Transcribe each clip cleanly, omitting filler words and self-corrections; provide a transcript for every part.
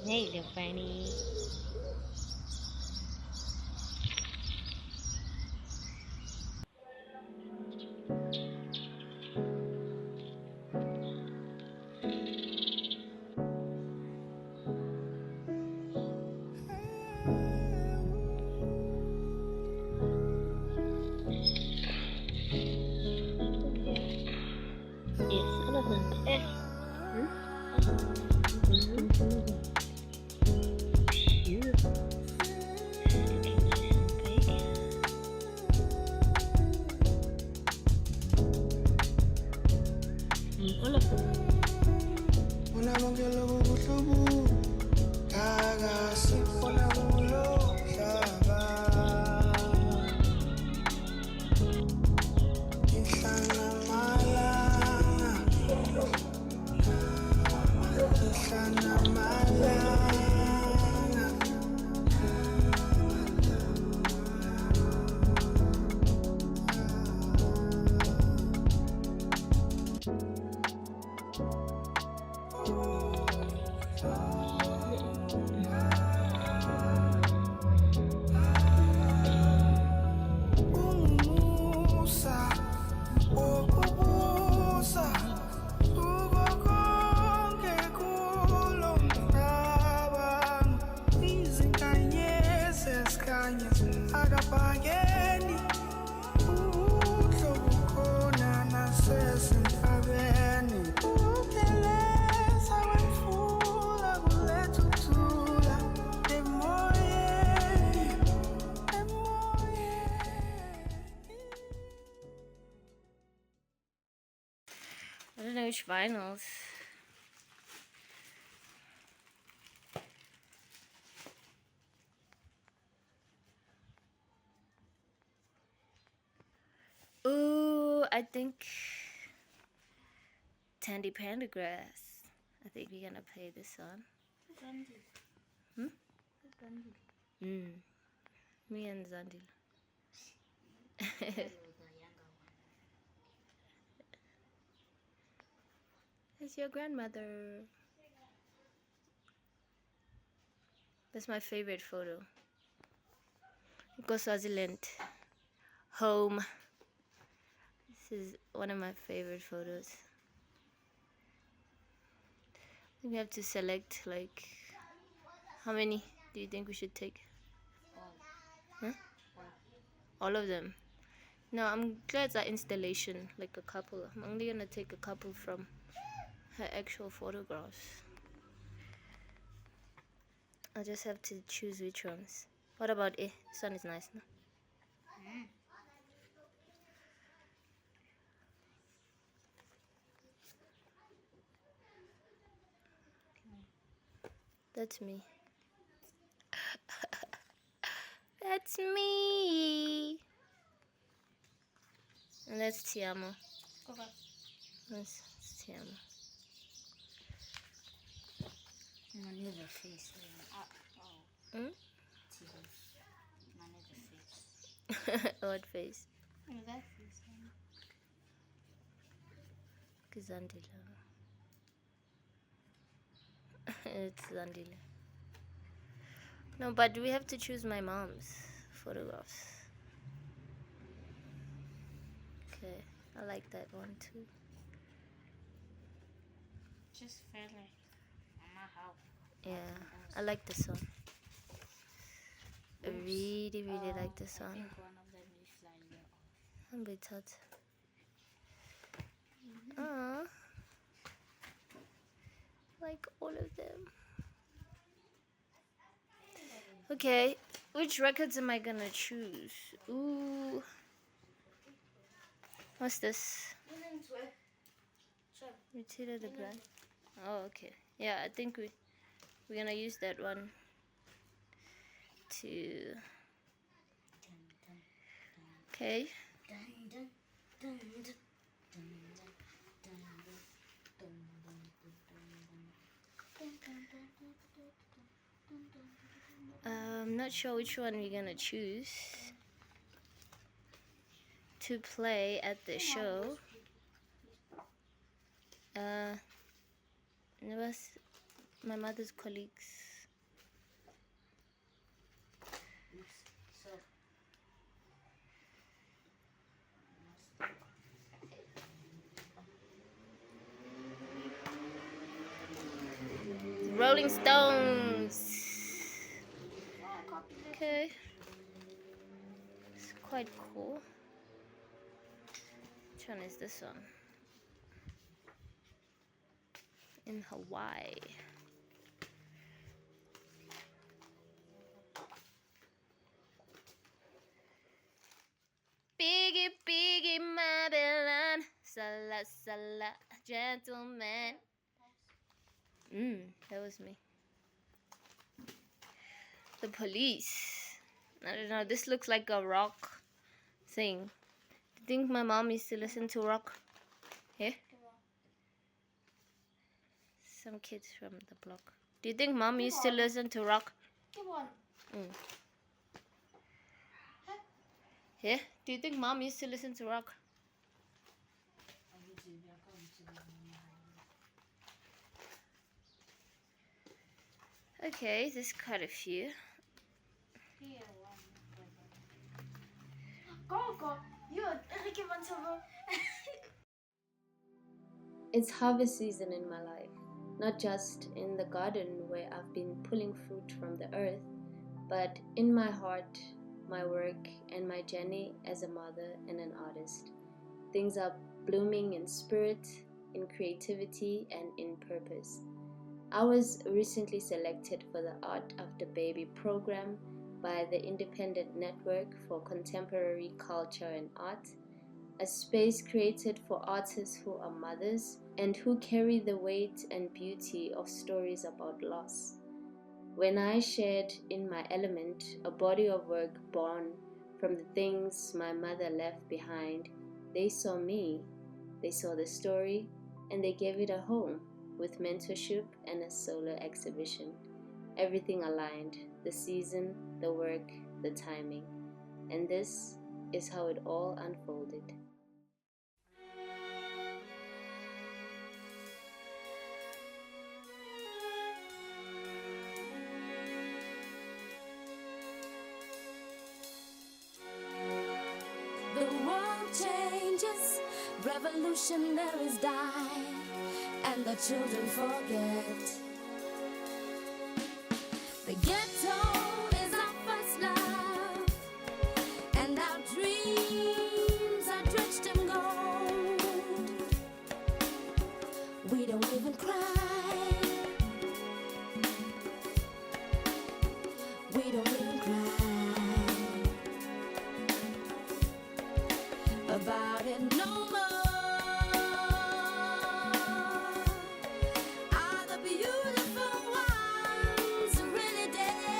Hey, little bunny. Yes, elephant. Beautiful. Looking nice and big. Elephant. I don't know which vinyls. Ooh, I think Tandy Pendergrass. I think we're gonna play this song. Me and Zandil. It's your grandmother. That's my favorite photo. Go Swaziland. Home. This is one of my favorite photos. We have to select, like, how many do you think we should take? Huh? All of them. No, I'm glad it's an installation, like a couple. I'm only gonna take a couple from her actual photographs. I just have to choose which ones. What about this one is nice, no? That's me. That's me. And that's Tiamo. Siyama. Maneuver face. Hmm? Maneuver face. What face? That face. Kizandila. It's Zandila. No, but we have to choose my mom's photographs. Okay, I like that one too. Just felt like Mama how. Yeah, I like the song. I really like the I song. think one of them is flying there. I'm a bit hot. Aww. Like all of them. Okay, which records am I gonna choose? Ooh. What's this? Retira the brand. Oh, okay. Yeah, I think we're gonna use that one to. Okay. I'm not sure which one we're gonna choose to play at the show. It was my mother's colleagues. Rolling Stones. Okay. It's quite cool. Which one is this one? In Hawaii. Biggie, biggie, Babylon. Sala, sala, gentleman. That was me. The Police. I don't know, this looks like a rock thing. Do you think my mom used to listen to rock? Yeah? Some kids from the block. Do you think mom used to listen to rock? Yeah? Do you think mom used to listen to rock? Okay, there's quite a few. It's harvest season in my life, not just in the garden where I've been pulling fruit from the earth, but in my heart, my work, and my journey as a mother and an artist. Things are blooming in spirit, in creativity, and in purpose. I was recently selected for the Art of the Baby program by the Independent Network for Contemporary Culture and Art, a space created for artists who are mothers and who carry the weight and beauty of stories about loss. When I shared In My Element, a body of work born from the things my mother left behind, they saw me, they saw the story, and they gave it a home with mentorship and a solo exhibition. Everything aligned, the season, the work, the timing. And this is how it all unfolded. The world changes, revolutionaries die, and the children forget. The ghetto is our first love, and our dreams are drenched in gold. We don't even cry. We don't even cry about it no more. Are the beautiful ones really dead?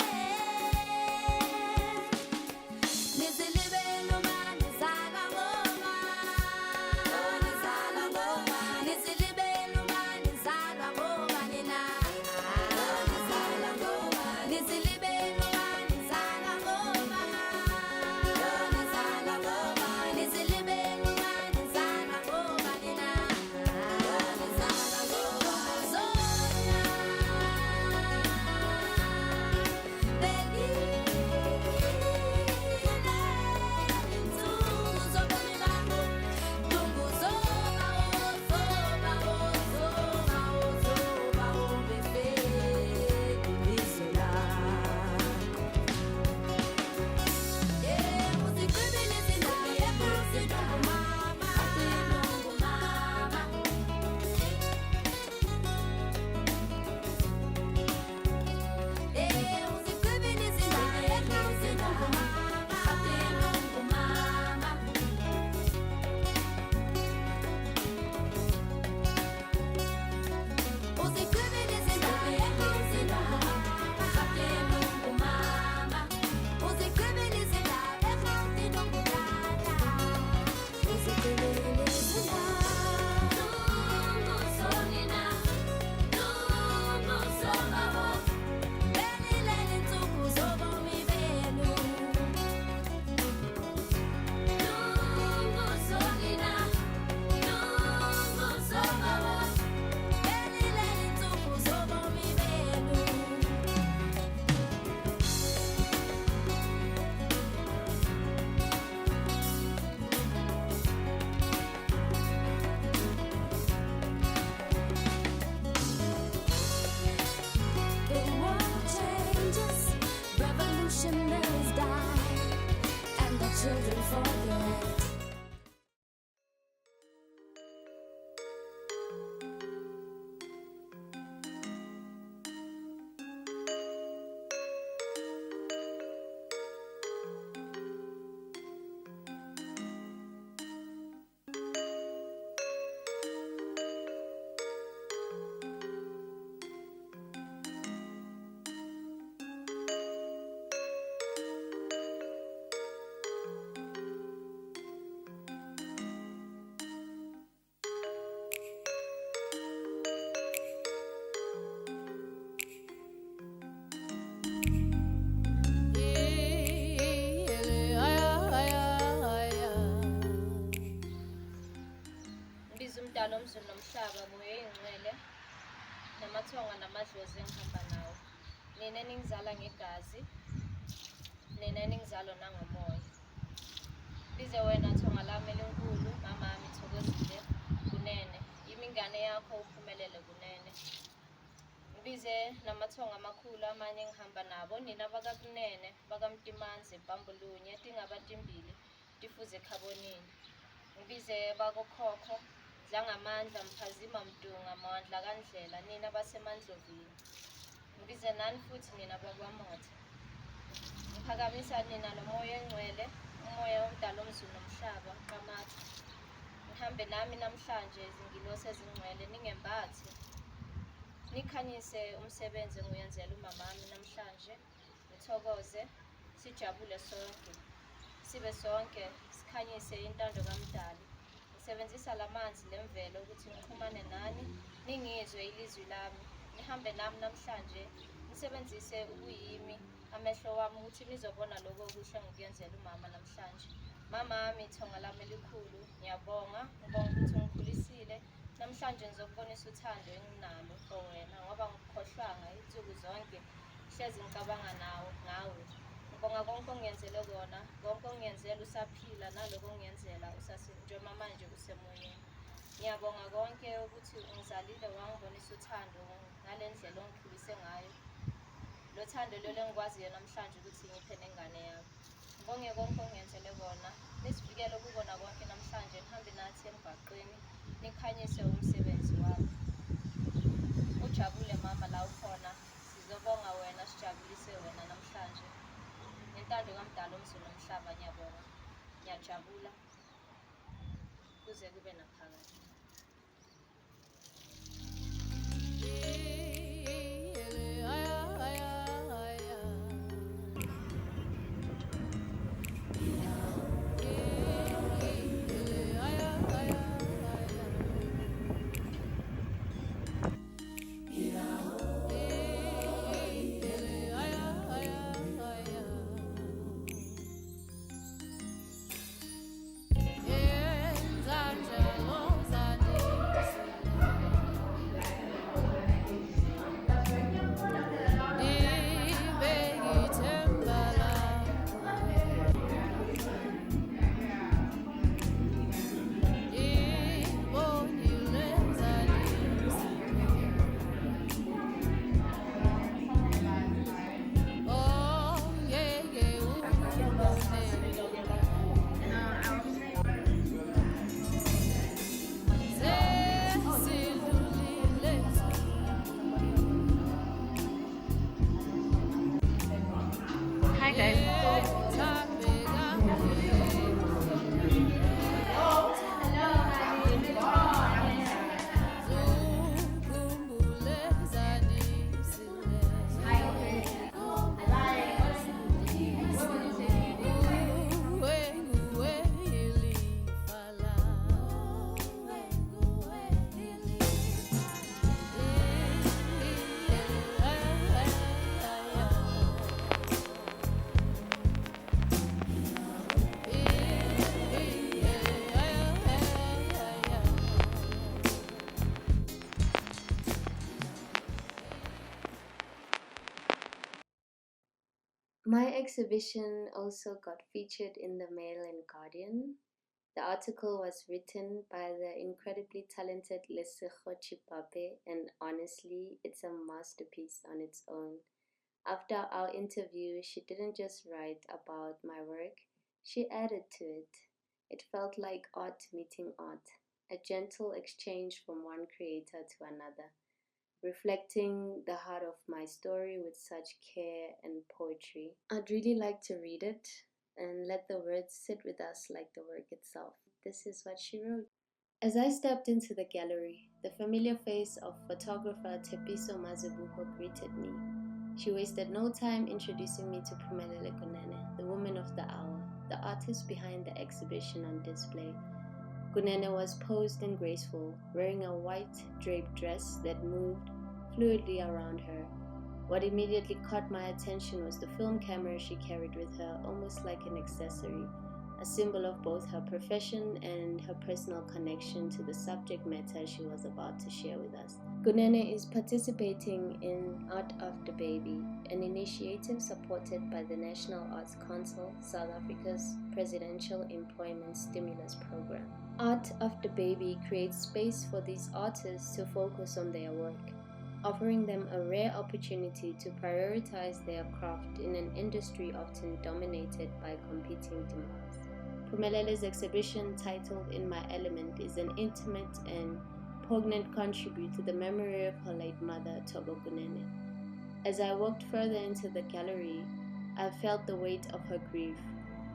children forget. Mbiza umdala omzulu nomhlaba moya ingcwele namathonga namadlozi engihamba nawo. Nina eningizala ngegazi, nina eningizalo nangomoya. Bize wena thonga lami elinkulu, mama yami Thokozile Kunene, yimi ingane yakho uphumelele Kunene. Ngibize namathonga amakhulu amanye engihamba nabo, nina bakaKunene, bakamtimanzi, Bambulunye, Tingabantimbili, Tifuze Khabonini. Ngibize bakokhokho, Dlangamandla, Mphazima Mdunga, Mandla Kandlela, nina baseMandlovini. Ngibize nani futhi nina bakwaMotha. Ngiphakamisa nina nomoya engcwele, umoya omdala omzulu nomhlaba, Qamatha. Nihambe nami namhlanje izingilosi ezingcwele ningembathi. Nikhanyise umsebenzi engiyenzela umama wami namhlanje. Nithokoze, sijabule sonke. Sibe sonke sikhanyise intando kaMdali. Ngisebenzisa lamanzi lemvelo ukuthi ngikhumane nani, ningizwe ilizwi lami. Nihambe nami namhlanje, nisebenzise ubuyimi amehlo wami ukuthi nizobona lokho okuhle ngikuyenzela umama namhlanje. Mama wami thonga lami elikhulu, ngiyabonga, ngibonga ukuthi ngikhulisile. Namhlanje ngizokubonisa uthando enginalo for wena ngoba ngikukhohlwanga insuku zonke hlezi ngicabanga ngawe. Ngibonga konke ongiyenzele kona, konke ongiyenzela usaphila naloko ongiyenzela njengoba manje usemoyeni. Ngiyabonga konke ukuthi ungizalile wangibonisa uthando ngale ndlela ongikhulise ngayo. Lo thando lolo engikwaziyo namhlanje ukuthi ngiphe nengane yami. Ngibonge konke ongiyenzele kona, nisivikele kukona konke namhlanje, nihambe nathi emgwaqeni, nikhanyise umsebenzi wami. Ujabule mama la ukhona, sizobonga wena, sijabulise wena namhlanje. Ngentando kaMdala omzulu nomhlaba ngiyabonga, ngiyajabula kuze kube naphakade. My exhibition also got featured in the Mail and Guardian. The article was written by the incredibly talented Lesego Chepape, and honestly, it's a masterpiece on its own. After our interview, she didn't just write about my work, She added to it. It felt like art meeting art, a gentle exchange from one creator to another, reflecting the heart of my story with such care and poetry. I'd really like to read it and let the words sit with us like the work itself. This is what she wrote. As I stepped into the gallery, the familiar face of photographer Tepiso Mazibuko greeted me. She wasted no time introducing me to Phumelele Kunene, the woman of the hour, the artist behind the exhibition on display. Kunene was posed and graceful, wearing a white draped dress that moved fluidly around her. What immediately caught my attention was the film camera she carried with her, almost like an accessory, a symbol of both her profession and her personal connection to the subject matter she was about to share with us. Kunene is participating in Art After Baby, an initiative supported by the National Arts Council, South Africa's Presidential Employment Stimulus Program. Art After Baby creates space for these artists to focus on their work, offering them a rare opportunity to prioritize their craft in an industry often dominated by competing demands. Phumelele's exhibition, titled In My Element, is an intimate and poignant contribute to the memory of her late mother, Togo Kunene. As I walked further into the gallery, I felt the weight of her grief,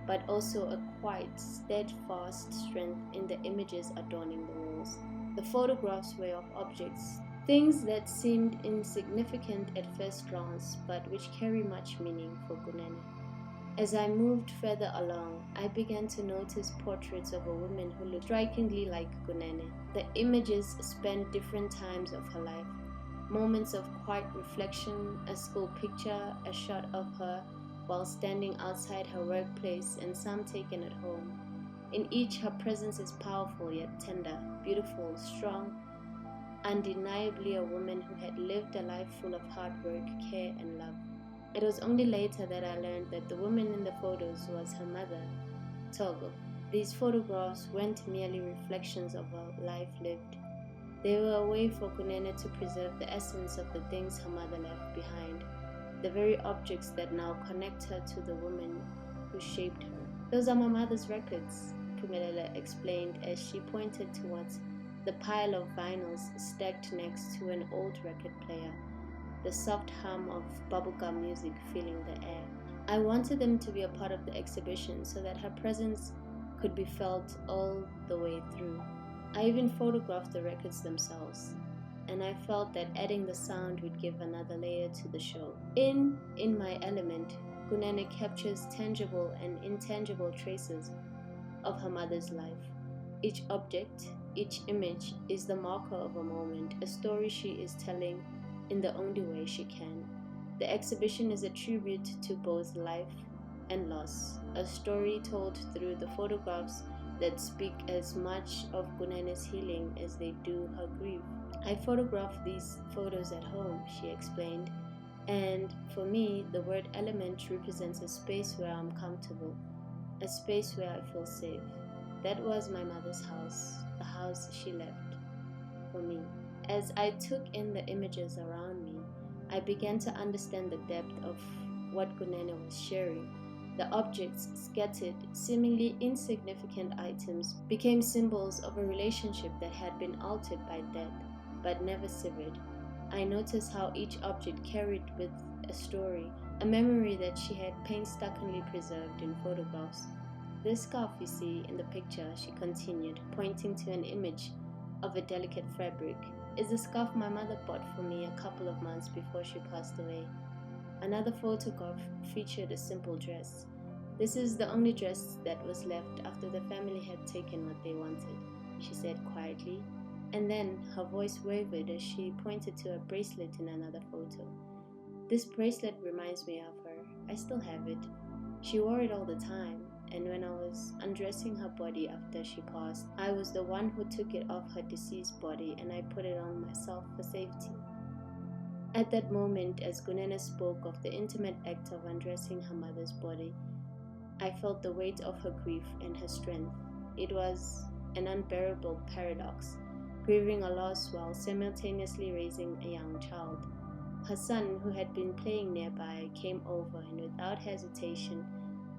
but also a quiet, steadfast strength in the images adorning the walls. The photographs were of objects, things that seemed insignificant at first glance, but which carry much meaning for Kunene. As I moved further along, I began to notice portraits of a woman who looked strikingly like Kunene. The images spanned different times of her life, moments of quiet reflection, a school picture, a shot of her while standing outside her workplace, and some taken at home. In each, her presence is powerful yet tender, beautiful, strong, undeniably a woman who had lived a life full of hard work, care, and love. It was only later that I learned that the woman in the photos was her mother, Togo. These photographs weren't merely reflections of a life lived. They were a way for Kunene to preserve the essence of the things her mother left behind, the very objects that now connect her to the woman who shaped her. Those are my mother's records, Phumelele explained as she pointed towards the pile of vinyls stacked next to an old record player, the soft hum of bubblegum music filling the air. I wanted them to be a part of the exhibition so that her presence could be felt all the way through. I even photographed the records themselves, and I felt that adding the sound would give another layer to the show. In My Element, Kunene captures tangible and intangible traces of her mother's life. Each object, each image is the marker of a moment, a story she is telling in the only way she can. The exhibition is a tribute to both life and loss, a story told through the photographs that speak as much of Kunene's healing as they do her grief. I photographed these photos at home, she explained, and for me, the word element represents a space where I'm comfortable, a space where I feel safe. That was my mother's house, the house she left for me. As I took in the images around me, I began to understand the depth of what Kunene was sharing. The objects, scattered, seemingly insignificant items, became symbols of a relationship that had been altered by death, but never severed. I noticed how each object carried with a story, a memory that she had painstakingly preserved in photographs. This scarf you see in the picture, she continued, pointing to an image of a delicate fabric, is the scarf my mother bought for me a couple of months before she passed away. Another photograph featured a simple dress. This is the only dress that was left after the family had taken what they wanted, she said quietly, and then her voice wavered as she pointed to a bracelet in another photo. This bracelet reminds me of her. I still have it. She wore it all the time, and when I was undressing her body after she passed, I was the one who took it off her deceased body and I put it on myself for safety. At that moment, as Kunene spoke of the intimate act of undressing her mother's body, I felt the weight of her grief and her strength. It was an unbearable paradox, grieving a loss while simultaneously raising a young child. Her son, who had been playing nearby, came over and without hesitation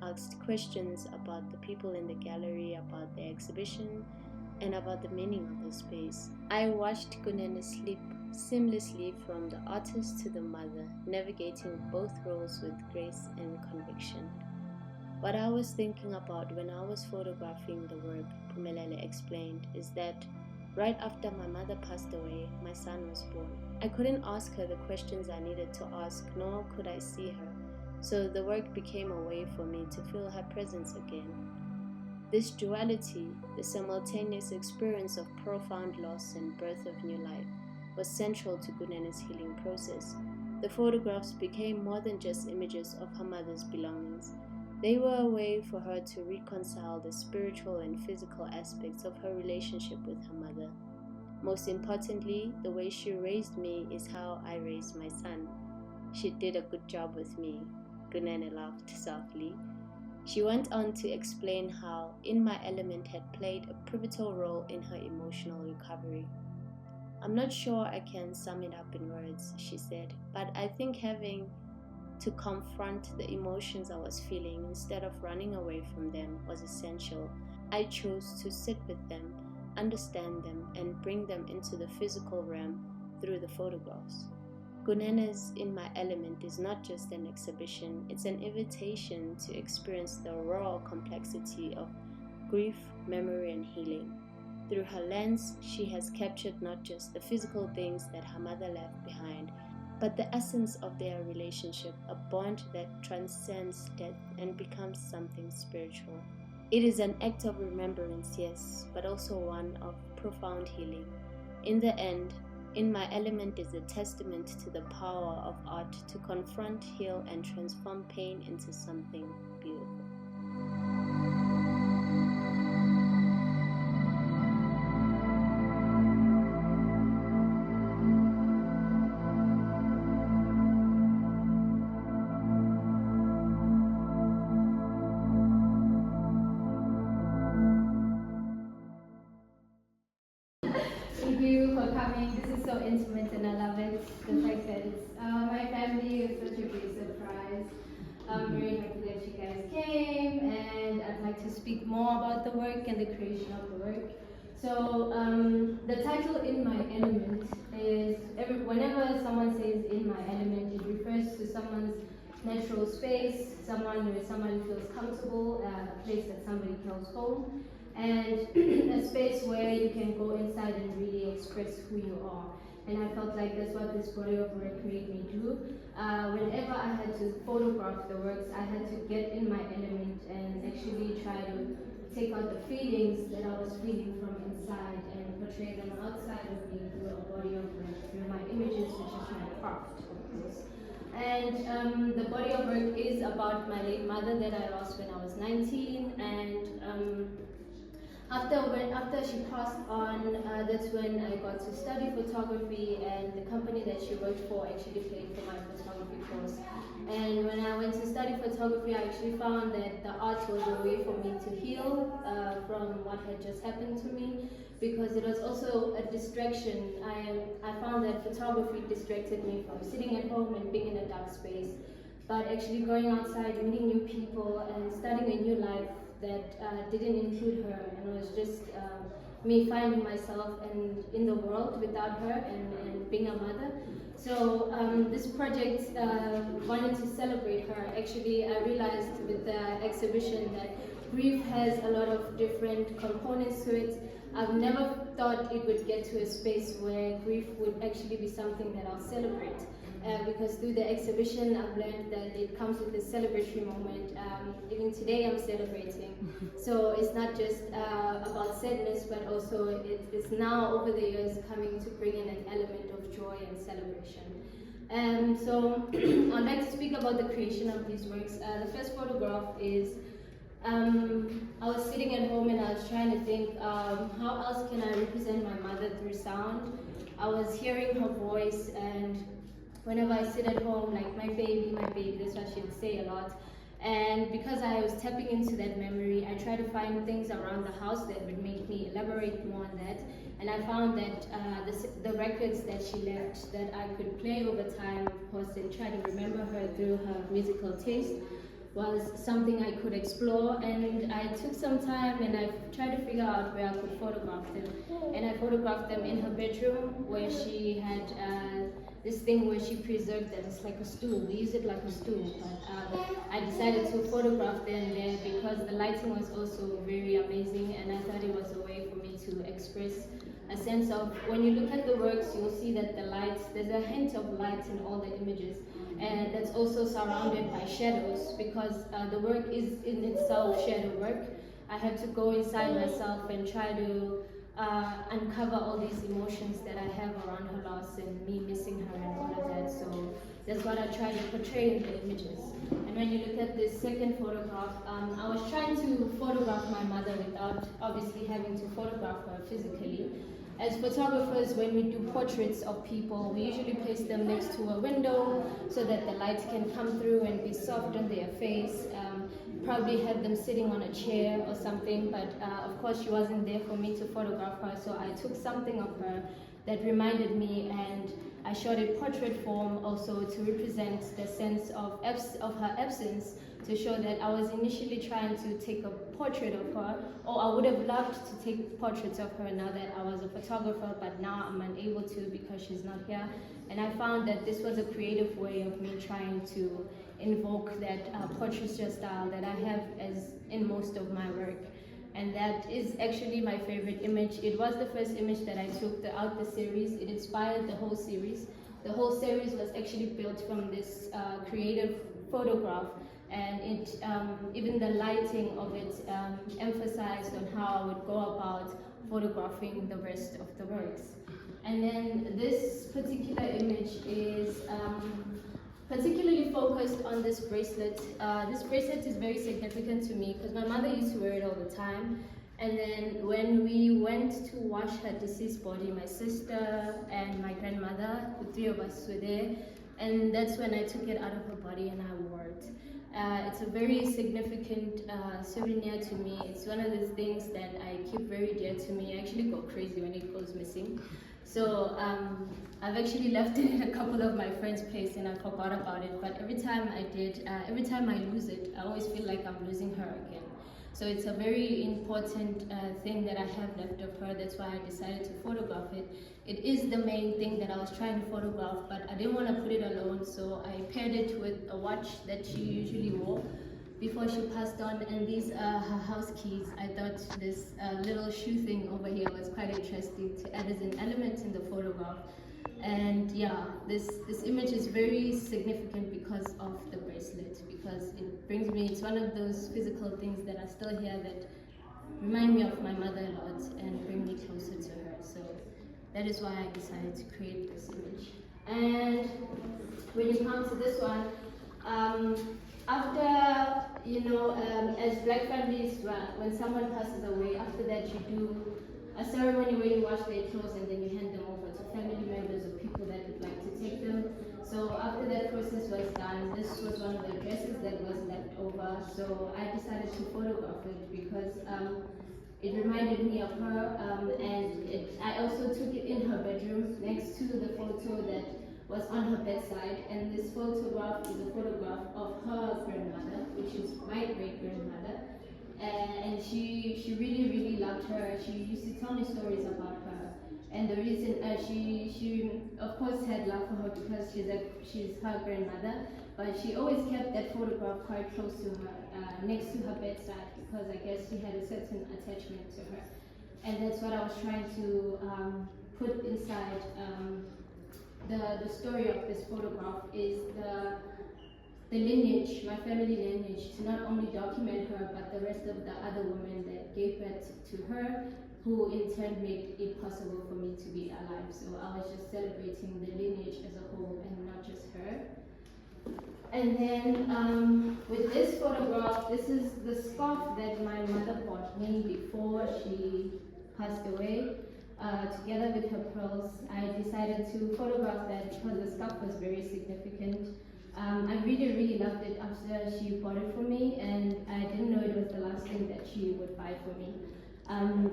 asked questions about the people in the gallery, about the exhibition, and about the meaning of the space. I watched Kunene slip seamlessly from the artist to the mother, navigating both roles with grace and conviction. What I was thinking about when I was photographing the work, Pumelele explained, is that right after my mother passed away, my son was born. I couldn't ask her the questions I needed to ask, nor could I see her, so the work became a way for me to feel her presence again. This duality, the simultaneous experience of profound loss and birth of new life, was central to Gunene's healing process. The photographs became more than just images of her mother's belongings. They were a way for her to reconcile the spiritual and physical aspects of her relationship with her mother. Most importantly, the way she raised me is how I raised my son. She did a good job with me. Gunene laughed softly. She went on to explain how In My Element had played a pivotal role in her emotional recovery. I'm not sure I can sum it up in words, she said, but I think having to confront the emotions I was feeling instead of running away from them was essential. I chose to sit with them, understand them, and bring them into the physical realm through the photographs. Gunene's In My Element is not just an exhibition, it's an invitation to experience the raw complexity of grief, memory, and healing. Through her lens, she has captured not just the physical things that her mother left behind, but the essence of their relationship, a bond that transcends death and becomes something spiritual. It is an act of remembrance, yes, but also one of profound healing. In the end, In My Element is a testament to the power of art to confront, heal, and transform pain into something beautiful. Thank you for coming. This is so intimate and I love it. The fact that it's my family is such a big surprise. I'm very happy that you guys came, and I'd like to speak more about the work and the creation of the work. So the title In My Element is, whenever someone says In My Element, it refers to someone's natural space, someone where somebody feels comfortable, a place that somebody calls home, and a space where you can go inside and really express who you are. And I felt like that's what this body of work made me do. Whenever I had to photograph the works, I had to get in my element and actually try to take out the feelings that I was feeling from inside and portray them outside of me through a body of work, through my images, which is my craft, of course. And the body of work is about my late mother that I lost when I was 19, and after she passed on, that's when I got to study photography, and the company that she worked for actually paid for my photography course. And when I went to study photography, I actually found that the art was a way for me to heal from what had just happened to me, because it was also a distraction. I found that photography distracted me from sitting at home and being in a dark space, but actually going outside, meeting new people, and starting a new life that didn't include her, and it was just me finding myself in the world without her and being a mother. So this project wanted to celebrate her. Actually, I realized with the exhibition that grief has a lot of different components to it. I've never thought it would get to a space where grief would actually be something that I'll celebrate. Because through the exhibition, I've learned that it comes with a celebratory moment. Even today, I'm celebrating. So it's not just about sadness, but also it is now, over the years, coming to bring in an element of joy and celebration. So I'd like to speak about the creation of these works. The first photograph is, I was sitting at home and I was trying to think, how else can I represent my mother through sound? I was hearing her voice, and whenever I sit at home, like my baby, that's what she would say a lot. And because I was tapping into that memory, I tried to find things around the house that would make me elaborate more on that. And I found that the records that she left that I could play over time, of course, and try to remember her through her musical taste, was something I could explore, and I took some time and I tried to figure out where I could photograph them. And I photographed them in her bedroom where she had this thing where she preserved that it's like a stool. We use it like a stool, but I decided to photograph them there because the lighting was also very amazing, and I thought it was a way for me to express a sense of, when you look at the works, you'll see that the light, there's a hint of light in all the images, and that's also surrounded by shadows because the work is in itself shadow work. I had to go inside myself and try to uncover all these emotions that I have around her loss and me missing her and all of that. So that's what I try to portray in the images. And when you look at this second photograph, I was trying to photograph my mother without obviously having to photograph her physically. As photographers, when we do portraits of people, we usually place them next to a window so that the light can come through and be soft on their face. Probably have them sitting on a chair or something, but of course she wasn't there for me to photograph her, so I took something of her that reminded me, and I shot it portrait form also to represent the sense of her absence, to show that I was initially trying to take a portrait of her, or I would have loved to take portraits of her now that I was a photographer, but now I'm unable to because she's not here. And I found that this was a creative way of me trying to invoke that portraiture style that I have as in most of my work. And that is actually my favorite image. It was the first image that I took throughout the series. It inspired the whole series. The whole series was actually built from this creative photograph, and it even the lighting of it emphasized on how I would go about photographing the rest of the works. And then this particular image is particularly focused on this bracelet. This bracelet is very significant to me because my mother used to wear it all the time. And then when we went to wash her deceased body, my sister and my grandmother, the three of us were there, and that's when I took it out of her body and I wore it. It's a very significant souvenir to me. It's one of those things that I keep very dear to me. I actually go crazy when it goes missing. So I've actually left it in a couple of my friends' place and I forgot about it. But every time I lose it, I always feel like I'm losing her again. So it's a very important thing that I have left of her. That's why I decided to photograph it. It is the main thing that I was trying to photograph, but I didn't want to put it alone, so I paired it with a watch that she usually wore before she passed on, and these are her house keys. I thought this little shoe thing over here was quite interesting to add as an element in the photograph. And yeah, this image is very significant because of the bracelet, because it brings me, it's one of those physical things that are still here that remind me of my mother a lot and bring me closer to her. So that is why I decided to create this image. And when you come to this one, after, as Black families, when someone passes away, after that you do a ceremony where you wash their clothes and then you hand them over to family members or people that would like to take them. So after that process was done, this was one of the dresses that was left over. So I decided to photograph it because it reminded me of her, and I also took it in her bedroom next to the photo that was on her bedside. And this photograph is a photograph of her grandmother, which is my great-grandmother. And she really, really loved her. She used to tell me stories about her. And the reason she of course had love for her because she's her grandmother, but she always kept that photograph quite close to her, next to her bedside, because I guess she had a certain attachment to her. And that's what I was trying to put inside the story of this photograph is the lineage, my family lineage, to not only document her, but the rest of the other women that gave birth to her, who in turn made it possible for me to be alive. So I was just celebrating the lineage as a whole and not just her. And then with this photograph, this is the scarf that my mother bought me before she passed away. Together with her pearls, I decided to photograph that because the scarf was very significant. I really, really loved it after she bought it for me, and I didn't know it was the last thing that she would buy for me.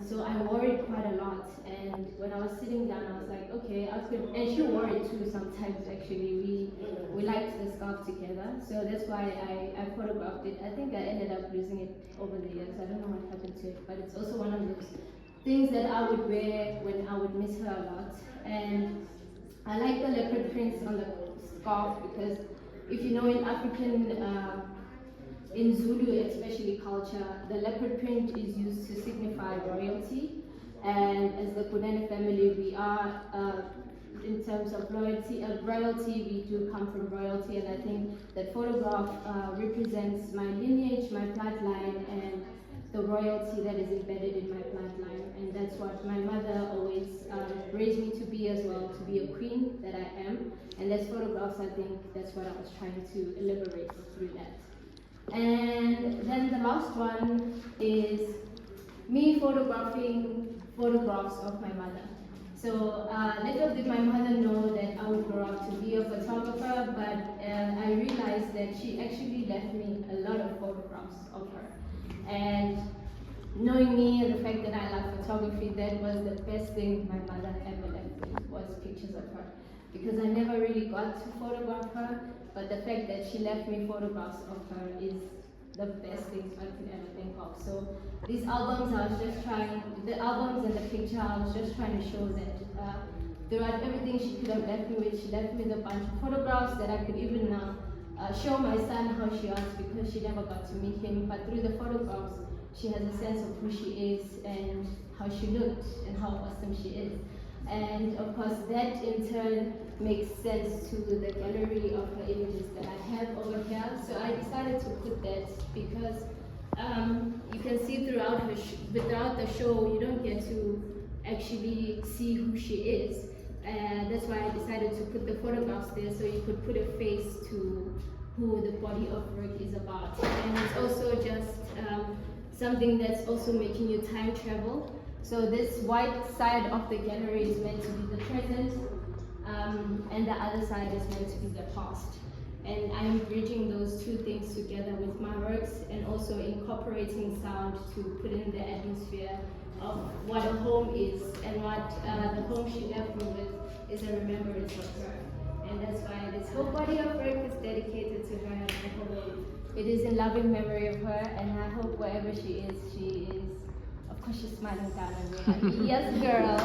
So I worried quite a lot, and when I was sitting down, I was like, okay, I could, and she worried too sometimes actually. We liked the scarf together, so that's why I photographed it. I think I ended up losing it over the years. I don't know what happened to it, but it's also one of those things that I would wear when I would miss her a lot. And I like the leopard prints on the scarf because if you know in in Zulu especially culture, the leopard print is used to signify royalty. And as the Kunene family, we are, in terms of royalty, we do come from royalty, and I think that photograph represents my lineage, my bloodline, and the royalty that is embedded in my bloodline. And that's what my mother always raised me to be as well, to be a queen that I am. And that's photographs, I think that's what I was trying to elaborate through that. And then the last one is me photographing photographs of my mother. So little did my mother know that I would grow up to be a photographer, but I realized that she actually left me a lot of photographs of her. And knowing me and the fact that I love photography, that was the best thing my mother ever left me, was pictures of her. Because I never really got to photograph her, but the fact that she left me photographs of her is the best things I could ever think of. So these albums, the albums and the picture, I was just trying to show that throughout everything she could have left me with, she left me with a bunch of photographs that I could even now show my son how she was, because she never got to meet him. But through the photographs, she has a sense of who she is and how she looked and how awesome she is. And of course, that in turn makes sense to the gallery of her images that I have over here. So I decided to put that because you can see throughout the show, you don't get to actually see who she is. That's why I decided to put the photographs there, so you could put a face to who the body of work is about. And it's also just something that's also making you time travel. So this white side of the gallery is meant to be the present, and the other side is meant to be the past. And I'm bridging those two things together with my works, and also incorporating sound to put in the atmosphere of what a home is, and what the home she left me with is a remembrance of her. And that's why this whole body of work is dedicated to her, and I hope it is in loving memory of her, and I hope wherever she is, of course she's smiling down at me like, yes girl.